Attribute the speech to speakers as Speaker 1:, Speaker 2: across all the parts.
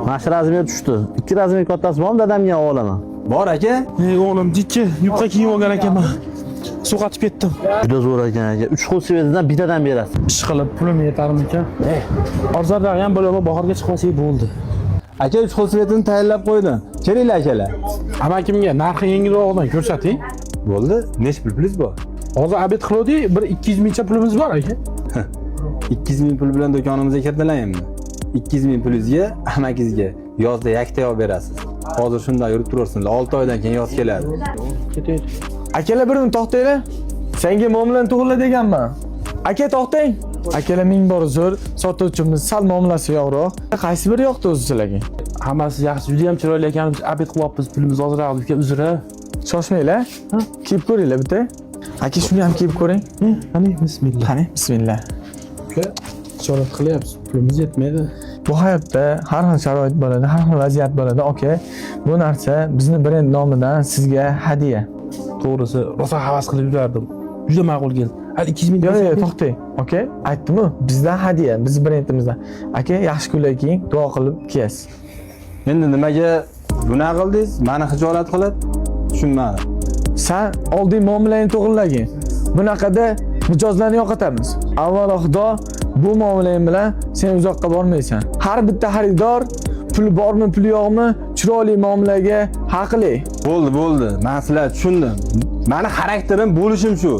Speaker 1: Mana shu razmer tushdi. 2 razmer kattasi bormi, dadamga olib olaman.
Speaker 2: Bor aka.
Speaker 3: Ey o'g'lim, jikki yubqa kiyib olgan ekanman. Sug'atib ketdim.
Speaker 1: Juda zo'r ekan aka. 3 xil svetdan bittadan berasiz.
Speaker 3: Ish qilib pulim yetarmikan? Arzonroq ham bo'lib bahorga chiqmasak bo'ldi.
Speaker 2: Aka 3 xil svetini tayyorlab qo'ydim. Kelinglar akalar.
Speaker 3: Amakimga narxi yengilroqdan ko'rsating.
Speaker 2: Bo'ldi. Nech pulimiz bor?
Speaker 3: Hozir obed qildik, bir 200 mingcha pulimiz bor aka.
Speaker 2: 200 ming pul bilan do'konimizga kirdilar-mi? 200 ming pulingizga amakizga yozda yakta olib berasiz. Hozir shunday yurib turarsinlar. 6 oydan keyin yoz keladi.
Speaker 3: Ketaylik.
Speaker 4: Akalar bir kun to'xtanglar. Senga muomala to'g'rila deganman. Aka to'xtang. Akalar ming bor uzr, sotuvchimiz sal muomalasi yo'qroq. Qaysi biri yoqdi o'zi sizlarga?
Speaker 3: Hammasi yaxshi, juda ham chiroyli ekan. Biz obed qilyapmiz, pulimiz ozroq oldik, uzr-a.
Speaker 4: Shoshmanglar. Kiyib ko'ringlar bitta. Aka shuni ham kiyib ko'ring.
Speaker 3: Qani, bismillah.
Speaker 4: Qani, bismillah.
Speaker 3: Tijorat qilyapmiz, pulimiz yetmaydi.
Speaker 4: Bu hayotda har xil sharoit bo'ladi, har xil vaziyat bo'ladi. Aka, bu narsa bizni brend nomidan sizga hadya.
Speaker 3: To'g'risi, rosa havas qilib yurardim. Juda ma'qul keldi. Hali 200 ming
Speaker 4: Yo'q, to'xtang. Aka, aytdim-ku, bizdan hadya, biz brendimizdan. Aka, yaxshi kunlar keyin duo qilib kiyasiz.
Speaker 2: Endi nimaga bunaqa qildingiz? Meni xijolat qilib tushunmadim.
Speaker 4: Sen olding muomalangni to'g'rilagin. Bunaqada mijozlarni yo'qotamiz. Avvalo Xudo bu muomalang bilan sen uzoqqa bormaysan. Har bitta xaridor puli bormi, puli yo'qmi, chiroyli muomalaga haqli.
Speaker 2: Bo'ldi. Men sizlarni tushundim. Meni xarakterim bo'lishim shu.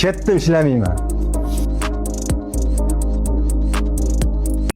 Speaker 2: Ketdim ishlamayman.